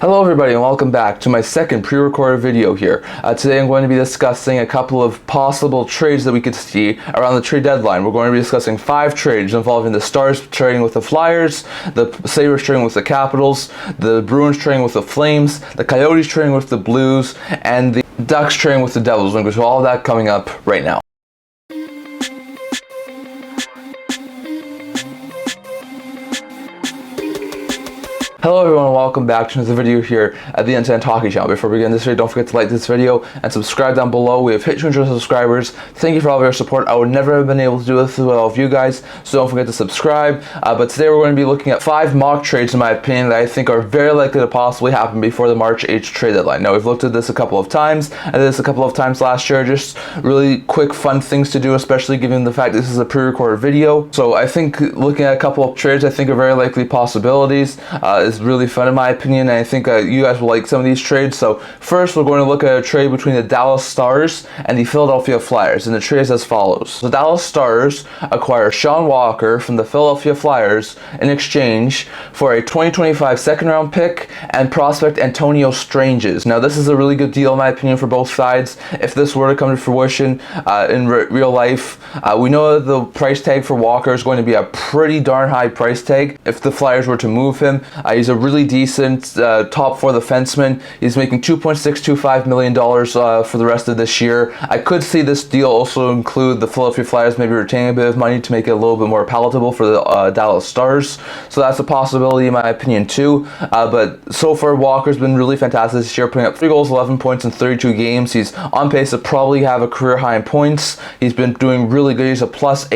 Hello everybody and welcome back to my second pre-recorded video here. Today I'm going to be discussing a couple of possible trades that we could see around the trade deadline. We're going to be discussing 5 trades involving the Stars trading with the Flyers, the Sabres trading with the Capitals, the Bruins trading with the Flames, the Coyotes trading with the Blues, and the Ducks trading with the Devils. We're going to go through all of that coming up right now. Hello everyone and welcome back to another video here at the Internet Hockey Channel. Before we begin this video, don't forget to like this video and subscribe down below. We have hit 200 subscribers. Thank you for all of your support. I would never have been able to do this with all of you guys, so don't forget to subscribe. But today we're going to be looking at 5 mock trades in my opinion that I think are very likely to possibly happen before the March 8th trade deadline. Now we've looked at this a couple of times. I did this a couple of times last year, just really quick fun things to do, especially given the fact this is a pre-recorded video. So I think looking at a couple of trades I think are very likely possibilities is really fun in my opinion, and I think you guys will like some of these trades. So first we're going to look at a trade between the Dallas Stars and the Philadelphia Flyers, and the trade is as follows. The Dallas Stars acquire Sean Walker from the Philadelphia Flyers in exchange for a 2025 second round pick and prospect Antonio Stranges. Now this is a really good deal in my opinion for both sides. If this were to come to fruition in real life, we know that the price tag for Walker is going to be a pretty darn high price tag. If the Flyers were to move him, he's a really decent top 4 defenseman. He's making $2.625 million for the rest of this year. I could see this deal also include the Philadelphia Flyers maybe retaining a bit of money to make it a little bit more palatable for the Dallas Stars. So that's a possibility in my opinion too. But so far Walker's been really fantastic this year, putting up 3 goals, 11 points in 32 games. He's on pace to probably have a career high in points. He's been doing really good. He's a +8.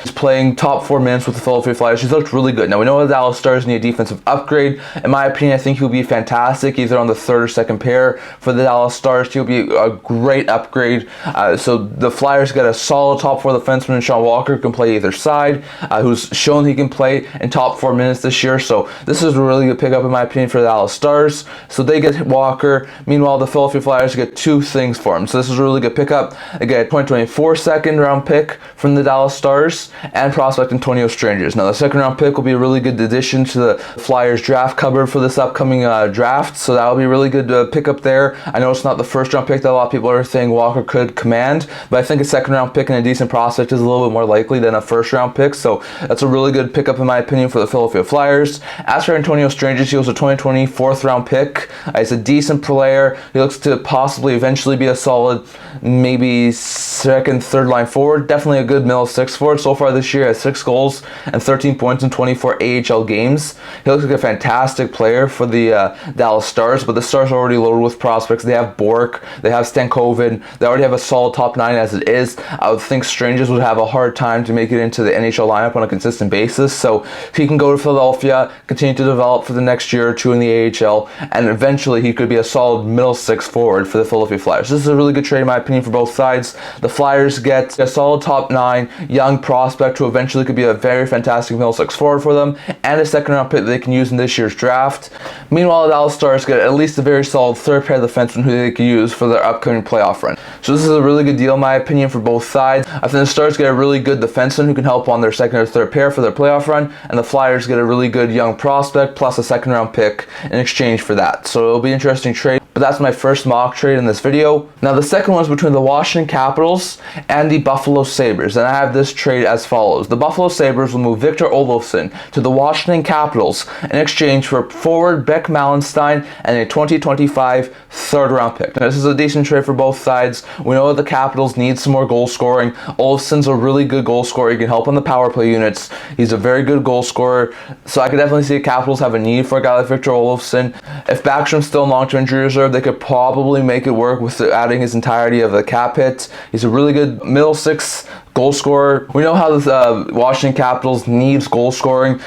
He's playing top 4 minutes with the Philadelphia Flyers. He's looked really good. Now we know the Dallas Stars need a defensive upgrade. In my opinion, I think he'll be fantastic either on the 3rd or 2nd pair for the Dallas Stars. He'll be a great upgrade. So the Flyers got a solid top 4 defenseman in Sean Walker who can play either side, who's shown he can play in top 4 minutes this year. So this is a really good pickup in my opinion for the Dallas Stars. So they get Walker. Meanwhile, the Philadelphia Flyers get 2 things for him. So this is a really good pickup. They get a 2024 second round pick from the Dallas Stars and prospect Antonio Stranges. Now the second round pick will be a really good addition to the Flyers draft cupboard for this upcoming draft, so that'll be a really good pickup there. I know it's not the first round pick that a lot of people are saying Walker could command, but I think a second round pick and a decent prospect is a little bit more likely than a first round pick, so that's a really good pickup in my opinion for the Philadelphia Flyers. As for Antonio Stranges, he was a 2020 4th round pick. He's a decent player. He looks to possibly eventually be a solid maybe 2nd, 3rd line forward. Definitely a good middle 6 forward. So far this year, has 6 goals and 13 points in 24 AHL games. He looks like a fantastic player for the Dallas Stars, but the Stars are already loaded with prospects. They have Bork, they have Stankoven, they already have a solid top 9 as it is. I would think Stranges would have a hard time to make it into the NHL lineup on a consistent basis, so he can go to Philadelphia, continue to develop for the next year or 2 in the AHL, and eventually he could be a solid middle 6 forward for the Philadelphia Flyers. This is a really good trade in my opinion for both sides. The Flyers get a solid top 9 young prospect who eventually could be a very fantastic middle 6 forward for them, and a second round pick that they can use in this year's draft. Meanwhile, the Dallas Stars get at least a very solid 3rd pair defenseman who they can use for their upcoming playoff run. So this is a really good deal in my opinion for both sides. I think the Stars get a really good defenseman who can help on their 2nd or 3rd pair for their playoff run, and the Flyers get a really good young prospect plus a 2nd round pick in exchange for that. So it'll be an interesting trade. But that's my first mock trade in this video. Now the second one is between the Washington Capitals and the Buffalo Sabres, and I have this trade as follows. The Buffalo Sabres will move Victor Olofsson to the Washington Capitals in exchange for forward Beck Malenstein and a 2025 3rd round pick. Now this is a decent trade for both sides. We know that the Capitals need some more goal scoring. Olofsson's a really good goal scorer. He can help on the power play units. He's a very good goal scorer, so I could definitely see the Capitals have a need for a guy like Victor Olofsson. If Backstrom's still in long-term injury reserve, they could probably make it work with adding his entirety of the cap hit. He's a really good middle 6 goal scorer. We know how the Washington Capitals needs goal scoring.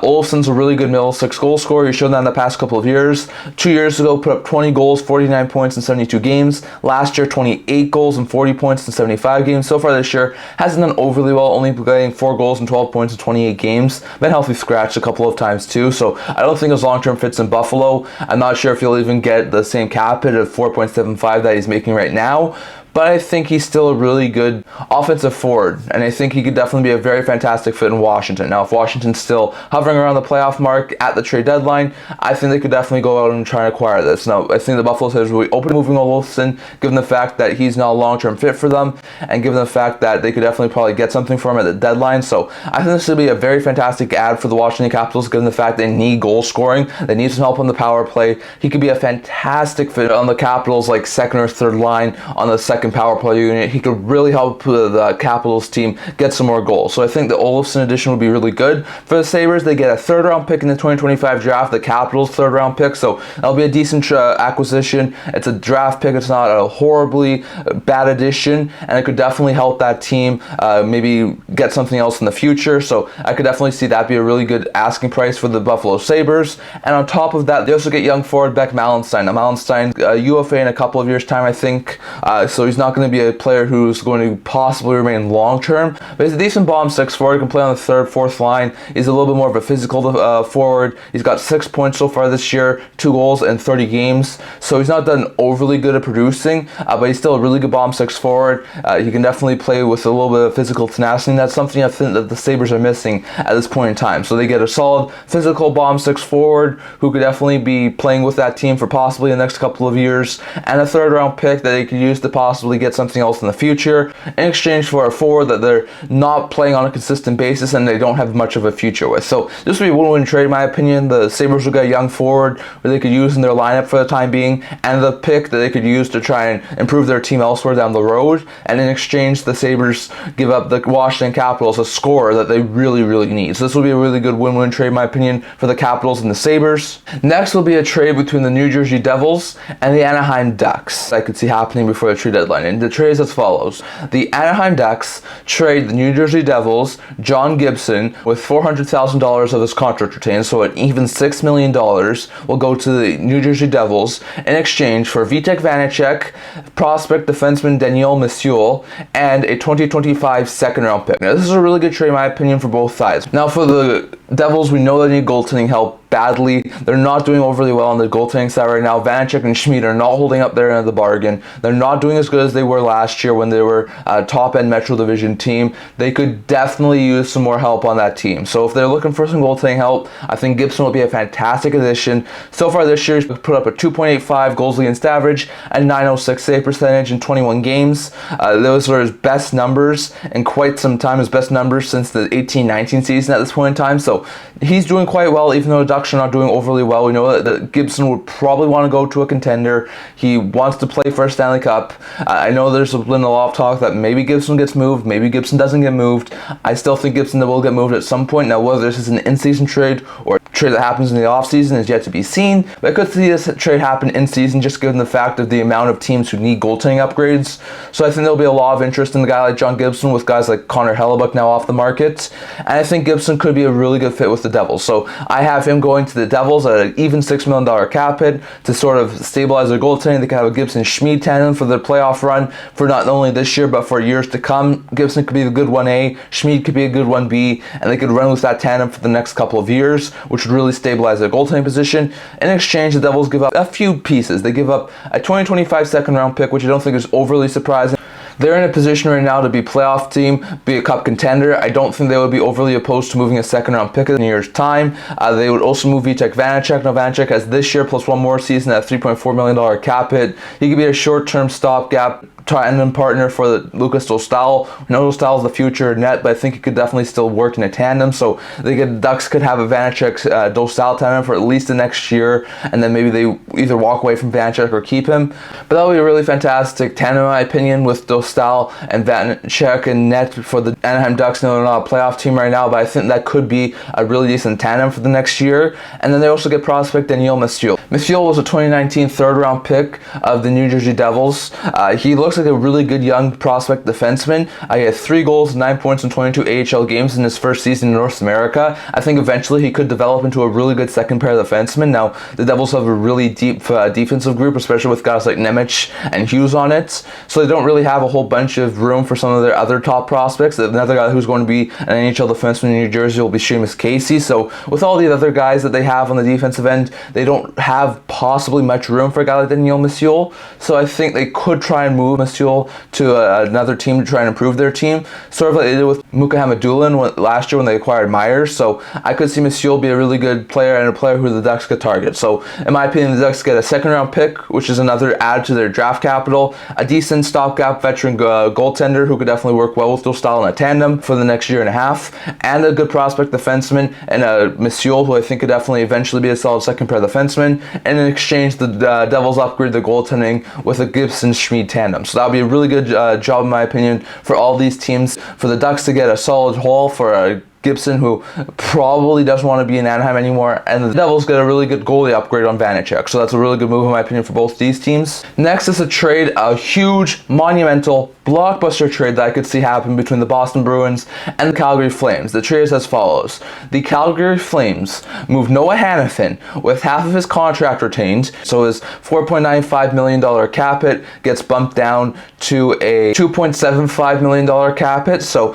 Olofsson's a really good middle 6 goal scorer. He's shown that in the past couple of years. 2 years ago, put up 20 goals, 49 points in 72 games. Last year, 28 goals and 40 points in 75 games. So far this year, hasn't done overly well, only getting 4 goals and 12 points in 28 games. Been healthy scratched a couple of times too, so I don't think his long-term fits in Buffalo. I'm not sure if he'll even get the same cap hit of 4.75 that he's making right now. but I think he's still a really good offensive forward, and I think he could definitely be a very fantastic fit in Washington. Now, if Washington's still hovering around the playoff mark at the trade deadline, I think they could definitely go out and try and acquire this. Now, I think the Buffalo Sabres will be open to moving Olofsson, given the fact that he's not a long-term fit for them, and given the fact that they could definitely probably get something for him at the deadline. So I think this would be a very fantastic ad for the Washington Capitals, given the fact they need goal scoring, they need some help on the power play. He could be a fantastic fit on the Capitals, like second or third line on the second power play unit. He could really help the Capitals team get some more goals. So I think the Olofsson addition would be really good for the Sabres. They get a third-round pick in the 2025 draft, the Capitals' third-round pick, so that'll be a decent acquisition. It's a draft pick. It's not a horribly bad addition, and it could definitely help that team maybe get something else in the future. So I could definitely see that be a really good asking price for the Buffalo Sabres. And on top of that, they also get young forward Beck Malenstein. Now, Malenstein's UFA in a couple of years' time, I think, so he's not going to be a player who's going to possibly remain long-term, but he's a decent bomb six forward. He can play on the third, fourth line. He's a little bit more of a physical forward. He's got 6 points so far this year, 2 goals in 30 games, so he's not done overly good at producing, but he's still a really good bomb six forward. He can definitely play with a little bit of physical tenacity, and that's something I think that the Sabres are missing at this point in time. So they get a solid physical bomb six forward who could definitely be playing with that team for possibly the next couple of years, and a third-round pick that they could use to possibly get something else in the future in exchange for a forward that they're not playing on a consistent basis and they don't have much of a future with. So this would be a win-win trade in my opinion. The Sabres will get a young forward where they could use in their lineup for the time being, and the pick that they could use to try and improve their team elsewhere down the road. And in exchange, the Sabres give up the Washington Capitals a scorer that they really, really need. So this will be a really good win-win trade in my opinion for the Capitals and the Sabres. Next will be a trade between the New Jersey Devils and the Anaheim Ducks I could see happening before the trade deadline. And the trade is as follows. The Anaheim Ducks trade the New Jersey Devils John Gibson with $400,000 of his contract retained, so an even $6 million will go to the New Jersey Devils in exchange for Vanecek, prospect defenseman Daniel Messiul, and a 2025 second-round pick. Now, this is a really good trade in my opinion for both sides. Now, for the Devils, we know they need goaltending help badly. They're not doing overly well on the goaltending side right now. Vanecek and Schmid are not holding up their end of the bargain. They're not doing as good as they were last year when they were a top-end Metro Division team. They could definitely use some more help on that team. So if they're looking for some goaltending help, I think Gibson will be a fantastic addition. So far this year, he's put up a 2.85 goals against average and 906 save percentage in 21 games. Those are his best numbers in quite some time, his best numbers since the 18-19 season at this point in time. So he's doing quite well, even though the Ducks are not doing overly well. We know that Gibson would probably want to go to a contender. He wants to play for a Stanley Cup. I know there's been a lot of talk that maybe Gibson gets moved, maybe Gibson doesn't get moved. I still think Gibson will get moved at some point. Now, whether this is an in-season trade or a trade that happens in the offseason is yet to be seen, but I could see this trade happen in season just given the fact of the amount of teams who need goaltending upgrades. So I think there'll be a lot of interest in a guy like John Gibson with guys like Connor Hellebuck now off the market, and I think Gibson could be a really good fit with the Devils. So I have him going to the Devils at an even $6 million cap hit to sort of stabilize their goaltending. They could have a Gibson-Schmid tandem for their playoff run for not only this year but for years to come. Gibson could be a good 1A, Schmid could be a good 1B, and they could run with that tandem for the next couple of years, which would really stabilize their goaltending position. In exchange, the Devils give up a few pieces. They give up a 2025 second-round pick, which I don't think is overly surprising. They're in a position right now to be a playoff team, be a cup contender. I don't think they would be overly opposed to moving a second-round pick in a year's time. They would also move Vanecek. Now, Vanecek has this year plus one more season at a $3.4 million cap hit. He could be a short-term stopgap tandem partner for Lucas Dostal. I know Dostal is the future net, but I think it could definitely still work in a tandem. So the Ducks could have a Vanecek Dostal tandem for at least the next year, and then maybe they either walk away from Vanecek or keep him. But that would be a really fantastic tandem, in my opinion, with Dostal and Vanecek and net for the Anaheim Ducks. No, they're not a playoff team right now, but I think that could be a really decent tandem for the next year. And then they also get prospect Daniel Messiul. Messiul was a 2019 third-round pick of the New Jersey Devils. He looks like a really good young prospect defenseman. He had 3 goals, 9 points in 22 AHL games in his first season in North America. I think eventually he could develop into a really good second pair defenseman. Now, the Devils have a really deep defensive group, especially with guys like Nemec and Hughes on it. So they don't really have a whole bunch of room for some of their other top prospects. Another guy who's going to be an NHL defenseman in New Jersey will be Seamus Casey. So with all the other guys that they have on the defensive end, they don't have possibly much room for a guy like Daniel Messiul. So I think they could try and move Messiul to another team to try and improve their team, sort of like they did with Muka Hamadulin last year when they acquired Myers. So I could see Messiul be a really good player and a player who the Ducks could target. So in my opinion, the Ducks get a second-round pick, which is another add to their draft capital, a decent stopgap veteran goaltender who could definitely work well with their style in a tandem for the next year and a half, and a good prospect defenseman and a Messiul, who I think could definitely eventually be a solid second pair defenseman. And in exchange, the Devils upgrade their goaltending with a Gibson-Schmid tandem. So that would be a really good job, in my opinion, for all these teams. For the Ducks to get a solid haul for a Gibson, who probably doesn't want to be in Anaheim anymore, and the Devils get a really good goalie upgrade on Vanecek. So that's a really good move, in my opinion, for both these teams. Next is a trade, a huge, monumental, blockbuster trade that I could see happen between the Boston Bruins and the Calgary Flames. The trade is as follows. The Calgary Flames move Noah Hanifin with half of his contract retained, so his $4.95 million cap hit gets bumped down to a $2.75 million cap hit. So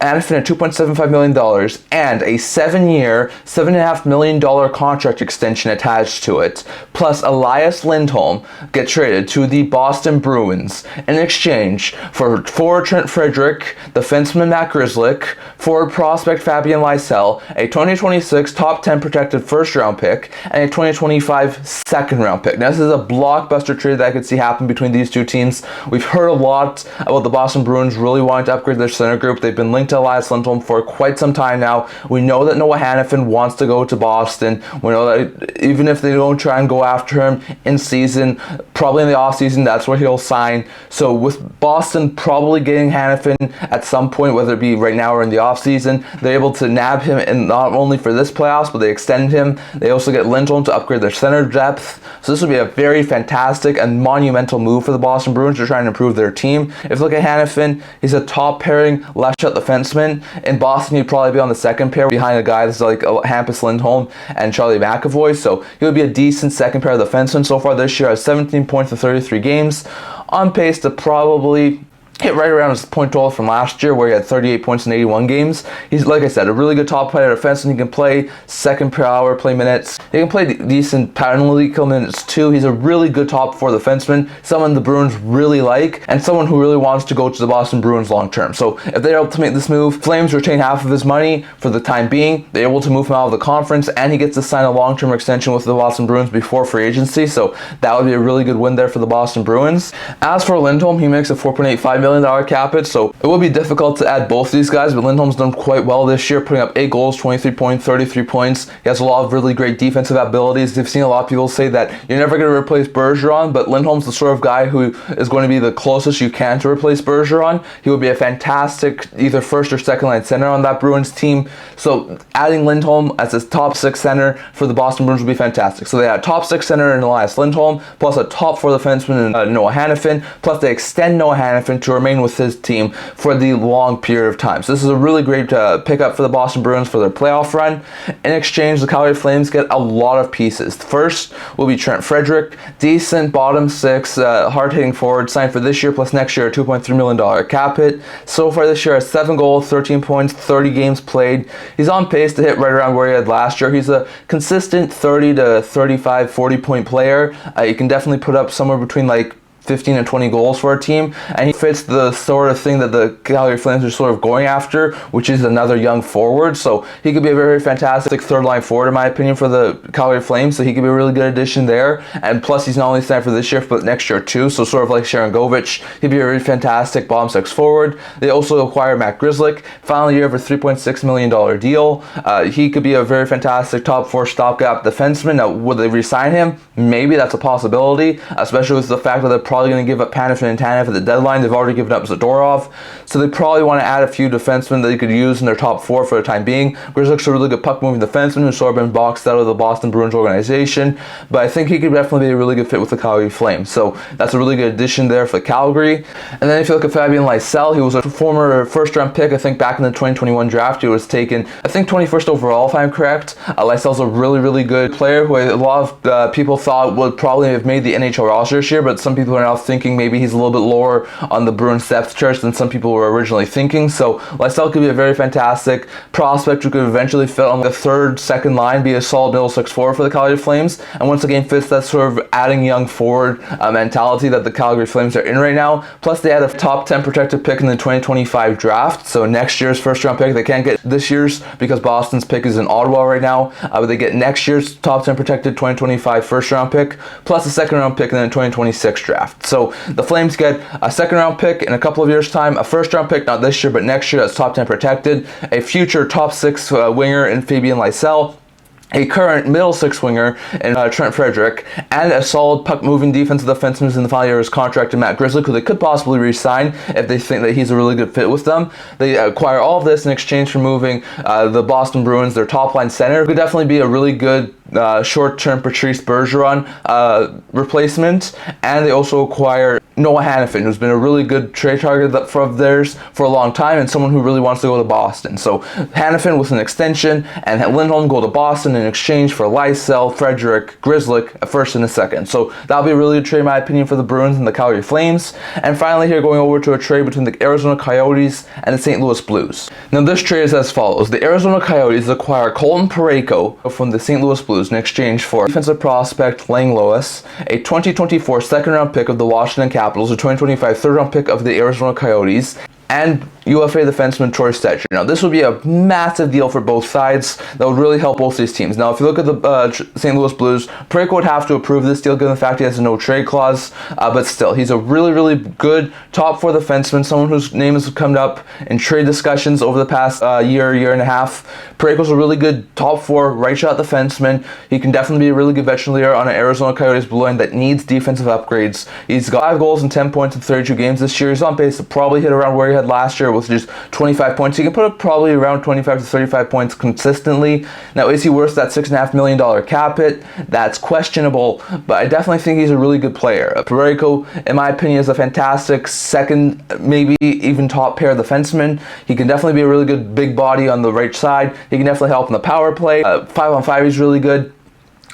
Hanifin at $2.75 million and a 7-year, $7.5 million contract extension attached to it, plus Elias Lindholm get traded to the Boston Bruins in exchange for forward Trent Frederick, defenseman Matt Grzelcyk, forward prospect Fabian Lysell, a 2026 top 10 protected first round pick, and a 2025 second round pick. Now this is a blockbuster trade that I could see happen between these two teams. We've heard a lot about the Boston Bruins really wanting to upgrade their center group. They've been linked to Elias Lindholm for quite some time now. We know that Noah Hanifin wants to go to Boston. We know that even if they don't try and go after him in season, probably in the offseason, that's where he'll sign. So with Boston probably getting Hanifin at some point, whether it be right now or in the offseason, they're able to nab him, and not only for this playoffs, but they extend him. They also get Lindholm to upgrade their center depth. So this would be a very fantastic and monumental move for the Boston Bruins to try and improve their team. If you look at Hanifin, he's a top pairing left shot defenseman. In Boston, he'd probably be on the second pair behind a guy that's like Hampus Lindholm and Charlie McAvoy. So he would be a decent second pair of defensemen. So far this year, has 17 points in 33 games, on pace to probably hit right around his point total from last year, where he had 38 points in 81 games. He's, like I said, a really good top player defenseman. He can play second power play minutes. He can play decent penalty kill minutes too. He's a really good top four defenseman, someone the Bruins really like, and someone who really wants to go to the Boston Bruins long term. So if they're able to make this move, Flames retain half of his money for the time being. They're able to move him out of the conference, and he gets to sign a long-term extension with the Boston Bruins before free agency. So that would be a really good win there for the Boston Bruins. As for Lindholm, he makes a $4.85 million cap hit, so it will be difficult to add both these guys, but Lindholm's done quite well this year, putting up 8 goals, 23 points, 33 points. He has a lot of really great defensive abilities. They've seen a lot of people say that you're never going to replace Bergeron, but Lindholm's the sort of guy who is going to be the closest you can to replace Bergeron. He would be a fantastic either first or second line center on that Bruins team. So adding Lindholm as his top 6 center for the Boston Bruins would be fantastic. So they had a top 6 center in Elias Lindholm, plus a top 4 defenseman in Noah Hanifin, plus they extend Noah Hanifin to remain with his team for the long period of time. So this is a really great pickup for the Boston Bruins for their playoff run. In exchange, the Calgary Flames get a lot of pieces. First will be Trent Frederick, decent bottom 6, hard-hitting forward, signed for this year plus next year a $2.3 million cap hit. So far this year has 7 goals, 13 points, 30 games played. He's on pace to hit right around where he had last year. He's a consistent 30 to 35, 40 point player. He can definitely put up somewhere between like 15 and 20 goals for a team, and he fits the sort of thing that the Calgary Flames are sort of going after, which is another young forward. So he could be a very fantastic third line forward, in my opinion, for the Calgary Flames. So he could be a really good addition there, and plus he's not only signed for this year but next year too, so sort of like Sharon Govich, he'd be a really fantastic bottom 6 forward. They also acquired Matt Grzelcyk, final year of a $3.6 million deal. He could be a very fantastic top 4 stopgap defenseman. Now, would they re-sign him? Maybe that's a possibility, especially with the fact that they're probably going to give up Hanifin and Tanev at the deadline. They've already given up Zadorov, so they probably want to add a few defensemen that they could use in their top 4 for the time being. Grzelcyk's a really good puck-moving defenseman who's sort of been boxed out of the Boston Bruins organization, but I think he could definitely be a really good fit with the Calgary Flames. So that's a really good addition there for Calgary. And then if you look at Fabian Lysell, he was a former first-round pick, I think back in the 2021 draft. He was taken, I think, 21st overall, if I'm correct. Lysell's a really, really good player who a lot of people thought would probably have made the NHL roster this year, but some people are now thinking maybe he's a little bit lower on the Bruins depth chart than some people were originally thinking. So Lysell could be a very fantastic prospect who could eventually fit on the third, second line, be a solid middle six forward for the Calgary Flames, and once again fits that sort of adding young forward mentality that the Calgary Flames are in right now. Plus they had a top 10 protected pick in the 2025 draft, so next year's first round pick. They can't get this year's because Boston's pick is in Ottawa right now, but they get next year's top 10 protected 2025 first round pick plus a second round pick in the 2026 draft. So the Flames get a second round pick in a couple of years time, a first round pick not this year but next year that's top 10 protected, a future top 6 winger in Fabian Lysell, a current middle six winger in Trent Frederick, and a solid puck-moving defensive defenseman in the final year of his contract in Matt Grizzly, who they could possibly re-sign if they think that he's a really good fit with them. They acquire all of this in exchange for moving the Boston Bruins, their top-line center, who could definitely be a really good short-term Patrice Bergeron replacement. And they also acquire Noah Hanifin, who's been a really good trade target of theirs for a long time and someone who really wants to go to Boston. So Hanifin with an extension, and Lindholm go to Boston in exchange for Lysell, Frederick, Grizzly, a first and a second. So that'll be a really good trade in my opinion for the Bruins and the Calgary Flames. And finally here, going over to a trade between the Arizona Coyotes and the St. Louis Blues. Now this trade is as follows. The Arizona Coyotes acquire Colton Parayko from the St. Louis Blues in exchange for defensive prospect Lang Lois, a 2024 second round pick of the Washington Capitals, a 2025 third round pick of the Arizona Coyotes, and UFA defenseman Troy Stecher. Now this would be a massive deal for both sides that would really help both these teams. Now if you look at the St. Louis Blues, Parayko would have to approve this deal given the fact he has a no trade clause, but still he's a really good top 4 defenseman, someone whose name has come up in trade discussions over the past year and a half. Parayko's a really good top 4 right shot defenseman. He can definitely be a really good veteran leader on an Arizona Coyotes blue line that needs defensive upgrades. He's got 5 goals and 10 points in 32 games this year. He's on pace to probably hit around where he had last year with just 25 points. He can put up probably around 25 to 35 points consistently. Now, is he worth that $6.5 million cap hit? That's questionable, but I definitely think he's a really good player. Parayko, in my opinion, is a fantastic second, maybe even top pair defenseman. He can definitely be a really good big body on the right side. He can definitely help in the power play. 5-on-5 he's really good.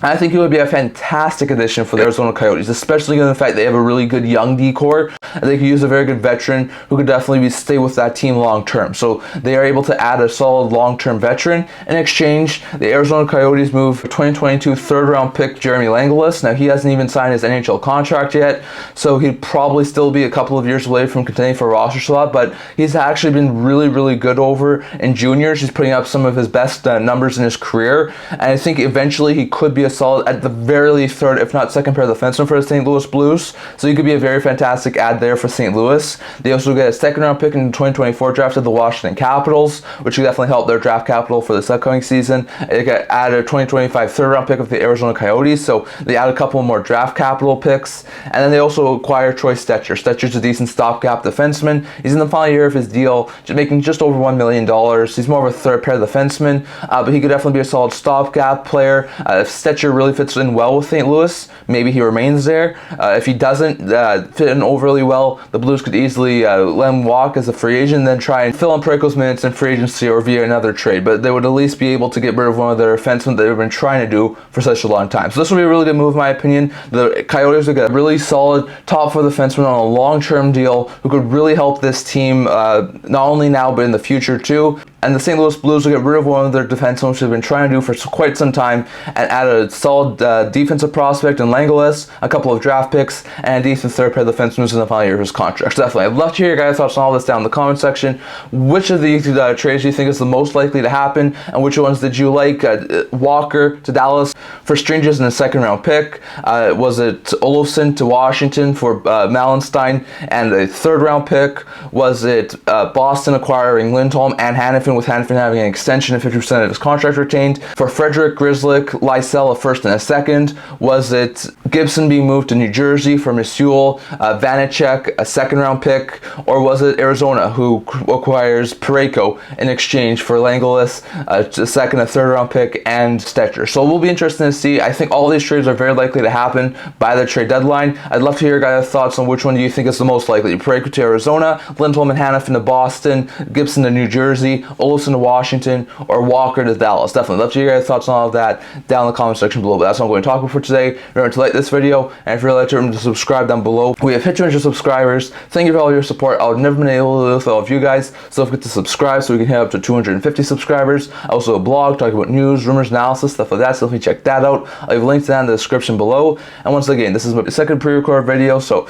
I think it would be a fantastic addition for the Arizona Coyotes, especially given the fact they have a really good young D-core, and they could use a very good veteran who could definitely stay with that team long term. So they are able to add a solid long-term veteran. In exchange, the Arizona Coyotes move 2022 third-round pick Jeremy Langlis. Now he hasn't even signed his NHL contract yet, so he'd probably still be a couple of years away from contending for a roster slot, but he's actually been really good over in juniors. He's putting up some of his best numbers in his career, and I think eventually he could be a solid, at the very least, third, if not second pair of defenseman for the St. Louis Blues. So he could be a very fantastic add there for St. Louis. They also get a second round pick in the 2024 draft of the Washington Capitals, which would definitely help their draft capital for this upcoming season. They got added a 2025 third round pick of the Arizona Coyotes, so they add a couple more draft capital picks. And then they also acquire Troy Stecher. Stecher's a decent stopgap defenseman. He's in the final year of his deal, making just over $1 million. He's more of a third pair defenseman, but he could definitely be a solid stopgap player. If Stecher really fits in well with St. Louis, maybe he remains there. If he doesn't fit in overly well, the Blues could easily let him walk as a free agent and then try and fill in Parayko's minutes in free agency or via another trade. But they would at least be able to get rid of one of their defensemen that they've been trying to do for such a long time. So this would be a really good move in my opinion. The Coyotes would get a really solid top 4 defenseman on a long-term deal who could really help this team not only now but in the future too. And the St. Louis Blues will get rid of one of their defensemen, which they've been trying to do for quite some time, and add a solid defensive prospect in Langlis, a couple of draft picks, and a decent third pair of defensemen in the final year of his contract. So definitely, I'd love to hear your guys' thoughts on all this down in the comment section. Which of these trades do you think is the most likely to happen, and which ones did you like? Walker to Dallas for Strangers in a second round pick. Was it Olofsson to Washington for Malenstein and a third round pick? Was it Boston acquiring Lindholm and Hanifin, with Hanifin having an extension and 50% of his contract retained? For Frederick, Grizzly, Lysell, a first and a second. Was it Gibson being moved to New Jersey for Misuel, Vanecek, a second round pick? Or was it Arizona who acquires Parayko in exchange for Langlis, a second, a third round pick, and Stecher? So it will be interesting to see. I think all these trades are very likely to happen by the trade deadline. I'd love to hear your guys' thoughts on which one do you think is the most likely. Parayko to Arizona, Lindholm and Hanifin to Boston, Gibson to New Jersey, Olofsson to Washington, or Walker to Dallas. Definitely love to hear your guys' thoughts on all of that down in the comment section below. But that's what I'm going to talk about for today. Remember to like this video, and if you're like, remember to subscribe down below. We have hit 200 subscribers. Thank you for all your support. I would never been able to do with all of you guys, so don't forget to subscribe so we can hit up to 250 subscribers. I also have a blog talking about news, rumors, analysis, stuff like that, so definitely check that out. I'll leave links to that in the description below. And once again, this is my second pre-recorded video, so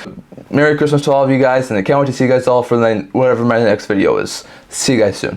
Merry Christmas to all of you guys, and I can't wait to see you guys all for whatever my next video is. See you guys soon.